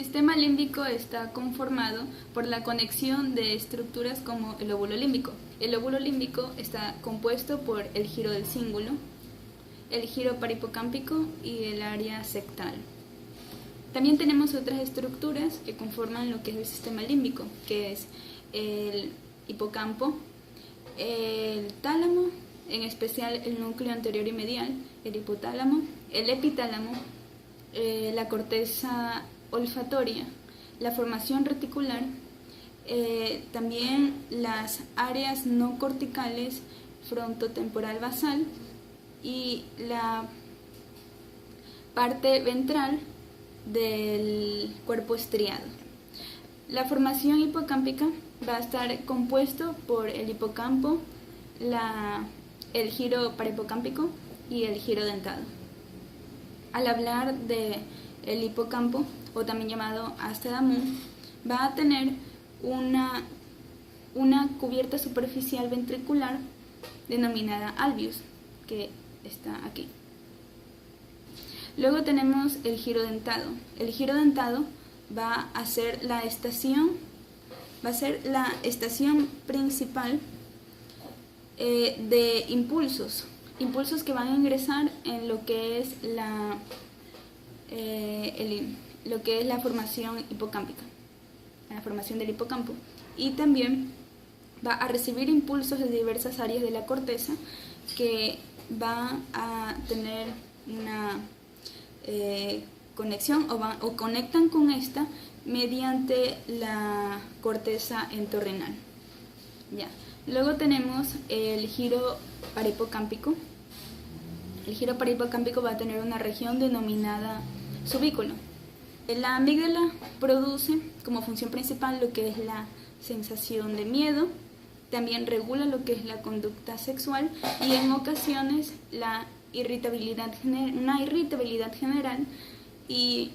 sistema límbico está conformado por la conexión de estructuras como el óvulo límbico. El óvulo límbico está compuesto por el giro del cíngulo, el giro parahipocámpico y el área sectal. También tenemos otras estructuras que conforman lo que es el sistema límbico, que es el hipocampo, el tálamo, en especial el núcleo anterior y medial, el hipotálamo, el epitálamo, la corteza olfatoria, la formación reticular, también las áreas no corticales frontotemporal basal y la parte ventral del cuerpo estriado. La formación hipocámpica va a estar compuesto por el hipocampo, el giro parahipocámpico y el giro dentado. Al hablar de el hipocampo, o también llamado asta Damu, va a tener una cubierta superficial ventricular denominada alveus, que está aquí. Luego tenemos el giro dentado. El giro dentado va a ser la estación principal de impulsos que van a ingresar en lo que es la formación hipocámpica, la formación del hipocampo, y también va a recibir impulsos de diversas áreas de la corteza que va a tener una conexión o conectan con esta mediante la corteza entorrinal. Ya. Luego tenemos el giro parahipocámpico. El giro parahipocámpico va a tener una región denominada subículo. La amígdala produce como función principal lo que es la sensación de miedo, también regula lo que es la conducta sexual y en ocasiones una irritabilidad general y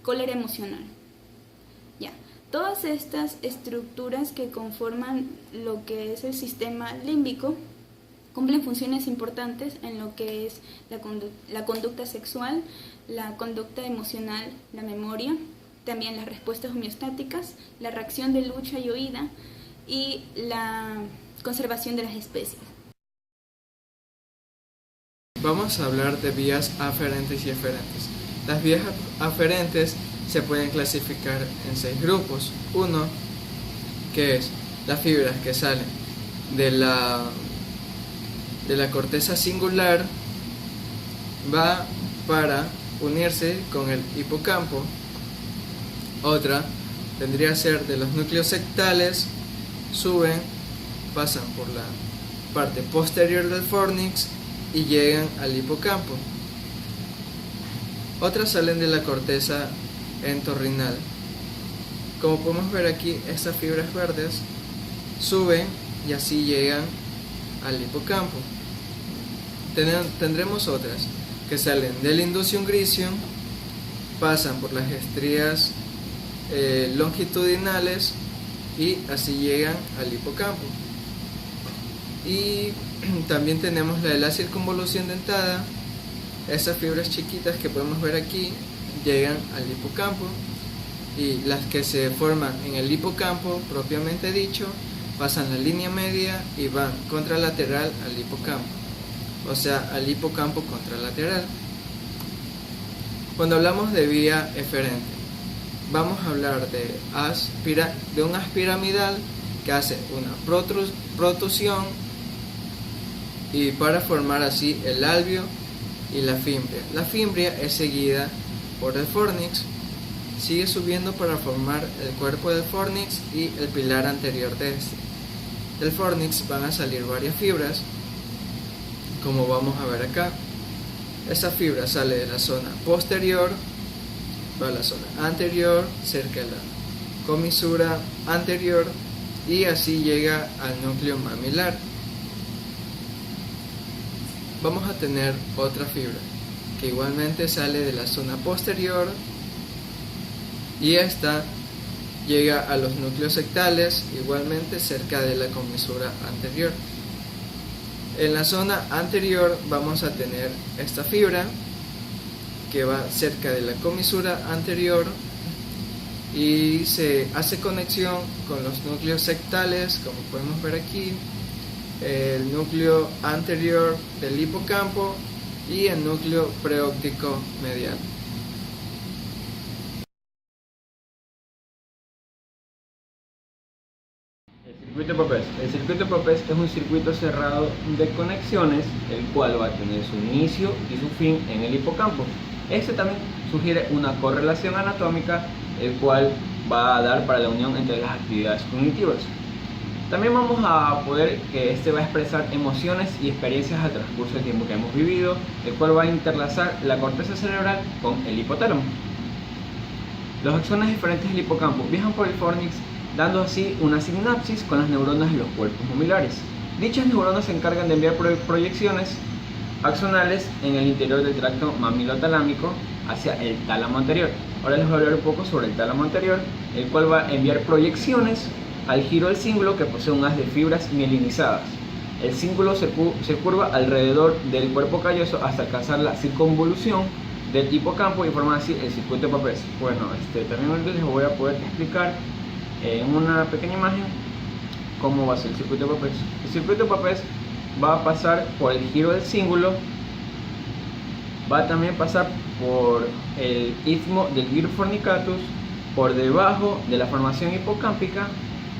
cólera emocional. Ya. Todas estas estructuras que conforman lo que es el sistema límbico cumplen funciones importantes en lo que es la conducta sexual, la conducta emocional, la memoria, también las respuestas homeostáticas, la reacción de lucha y huida y la conservación de las especies. Vamos a hablar de vías aferentes y eferentes. Las vías aferentes se pueden clasificar en 6 grupos. Uno, que es las fibras que salen de la corteza singular, va para unirse con el hipocampo. Otra vendría a ser de los núcleos sectales, suben, pasan por la parte posterior del fornix y llegan al hipocampo. Otras salen de la corteza entorrinal. Como podemos ver aquí, estas fibras verdes suben y así llegan al hipocampo. Tendremos otras que salen del inducium gricium, pasan por las estrías longitudinales y así llegan al hipocampo. Y también tenemos la de la circunvolución dentada. Esas fibras chiquitas que podemos ver aquí llegan al hipocampo, y las que se forman en el hipocampo propiamente dicho pasan la línea media y van contralateral al hipocampo, o sea, al hipocampo contralateral. Cuando hablamos de vía eferente, vamos a hablar de un haz piramidal que hace una protrusión y para formar así el alveo y la fimbria. La fimbria es seguida por el fornix, sigue subiendo para formar el cuerpo del fornix y el pilar anterior de este. Del fornix van a salir varias fibras, como vamos a ver acá. Esa fibra sale de la zona posterior, va a la zona anterior, cerca de la comisura anterior, y así llega al núcleo mamilar. Vamos a tener otra fibra que igualmente sale de la zona posterior y esta llega a los núcleos sectales, igualmente cerca de la comisura anterior. En la zona anterior vamos a tener esta fibra que va cerca de la comisura anterior y se hace conexión con los núcleos sectales, como podemos ver aquí, el núcleo anterior del hipocampo y el núcleo preóptico medial. Circuito Papez. El circuito Papez es un circuito cerrado de conexiones, el cual va a tener su inicio y su fin en el hipocampo. Este también sugiere una correlación anatómica, el cual va a dar para la unión entre las actividades cognitivas. También vamos a poder que este va a expresar emociones y experiencias al transcurso del tiempo que hemos vivido, el cual va a interlazar la corteza cerebral con el hipotálamo. Los axones diferentes del hipocampo viajan por el fornix, dando así una sinapsis con las neuronas de los cuerpos mamilares. Dichas neuronas se encargan de enviar proyecciones axonales en el interior del tracto mamilotalámico hacia el tálamo anterior. Ahora les voy a hablar un poco sobre el tálamo anterior, el cual va a enviar proyecciones al giro del cíngulo, que posee un haz de fibras mielinizadas. El cíngulo se curva alrededor del cuerpo calloso hasta alcanzar la circunvolución del hipocampo y formar así el circuito de Papez. Bueno, también les voy a poder explicar en una pequeña imagen cómo va a ser el circuito de Papez. El circuito de Papez va a pasar por el giro del cíngulo, va a también pasar por el istmo del giro fornicatus, por debajo de la formación hipocámpica,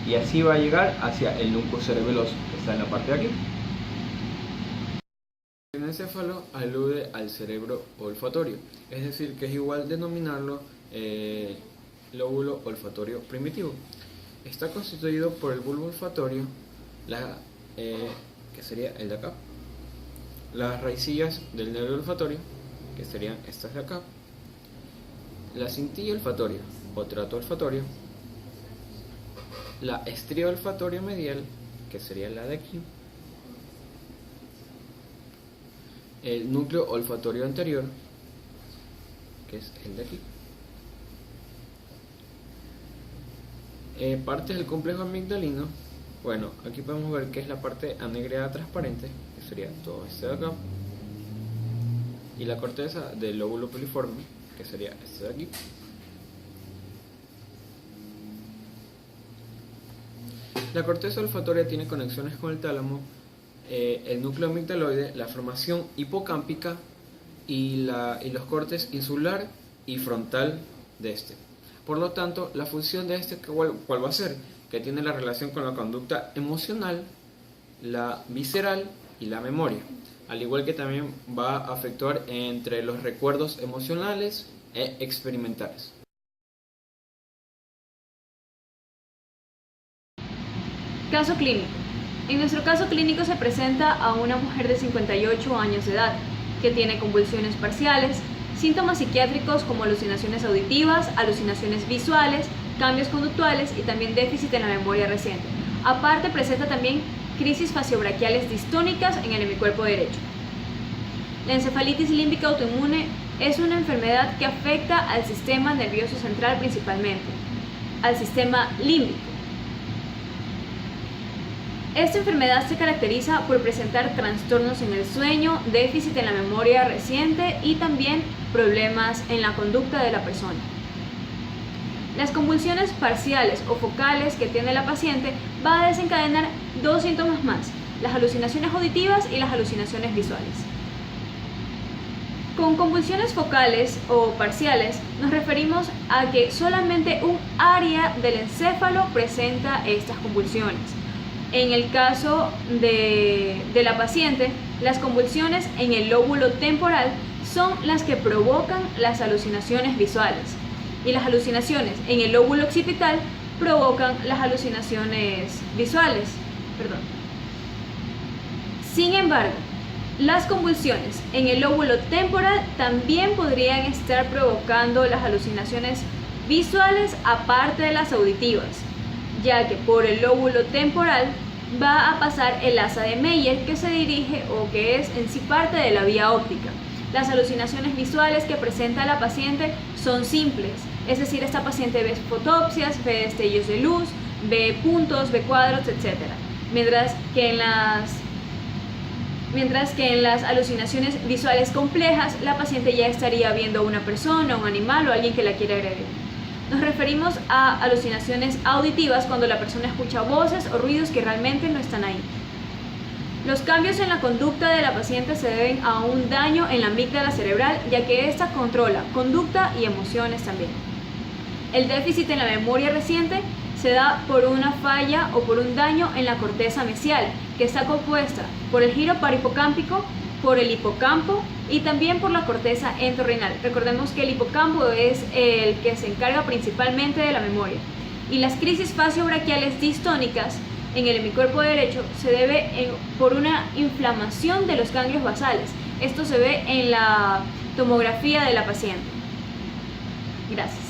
y así va a llegar hacia el núcleo cerebeloso, que está en la parte de aquí. El encéfalo alude al cerebro olfatorio, es decir, que es igual denominarlo lóbulo olfatorio primitivo. Está constituido por el bulbo olfatorio, que sería el de acá, las raicillas del nervio olfatorio, que serían estas de acá, la cintilla olfatoria o trato olfatorio, la estría olfatoria medial, que sería la de aquí, el núcleo olfatorio anterior, que es el de aquí, partes del complejo amigdalino. Bueno, aquí podemos ver que es la parte anegreada transparente, que sería todo este de acá, y la corteza del lóbulo piliforme, que sería este de aquí. La corteza olfatoria tiene conexiones con el tálamo, el núcleo amigdaloide, la formación hipocámpica y los cortes insular y frontal de este. Por lo tanto, la función de este, ¿cuál va a ser? Que tiene la relación con la conducta emocional, la visceral y la memoria, al igual que también va a efectuar entre los recuerdos emocionales e experimentales. Caso clínico. En nuestro caso clínico se presenta a una mujer de 58 años de edad que tiene convulsiones parciales, síntomas psiquiátricos como alucinaciones auditivas, alucinaciones visuales, cambios conductuales y también déficit en la memoria reciente. Aparte presenta también crisis faciobraquiales distónicas en el hemicuerpo derecho. La encefalitis límbica autoinmune es una enfermedad que afecta al sistema nervioso central principalmente, al sistema límbico. Esta enfermedad se caracteriza por presentar trastornos en el sueño, déficit en la memoria reciente y también problemas en la conducta de la persona. Las convulsiones parciales o focales que tiene la paciente va a desencadenar dos síntomas más, las alucinaciones auditivas y las alucinaciones visuales. Con convulsiones focales o parciales nos referimos a que solamente un área del encéfalo presenta estas convulsiones. En el caso de la paciente, las convulsiones en el lóbulo temporal son las que provocan las alucinaciones visuales y las alucinaciones en el lóbulo occipital provocan las alucinaciones visuales. Sin embargo, las convulsiones en el lóbulo temporal también podrían estar provocando las alucinaciones visuales aparte de las auditivas, ya que por el lóbulo temporal va a pasar el asa de Meyer, que se dirige o que es en sí parte de la vía óptica. Las alucinaciones visuales que presenta la paciente son simples, es decir, esta paciente ve fotopsias, ve destellos de luz, ve puntos, ve cuadros, etc. Mientras que mientras que en las alucinaciones visuales complejas la paciente ya estaría viendo a una persona, un animal o alguien que la quiere agredir. Nos referimos a alucinaciones auditivas cuando la persona escucha voces o ruidos que realmente no están ahí. Los cambios en la conducta de la paciente se deben a un daño en la amígdala cerebral, ya que ésta controla conducta y emociones también. El déficit en la memoria reciente se da por una falla o por un daño en la corteza mesial, que está compuesta por el giro parahipocámpico, por el hipocampo y también por la corteza entorrinal. Recordemos que el hipocampo es el que se encarga principalmente de la memoria. Y las crisis faciobraquiales distónicas en el hemicuerpo derecho se debe por una inflamación de los ganglios basales. Esto se ve en la tomografía de la paciente. Gracias.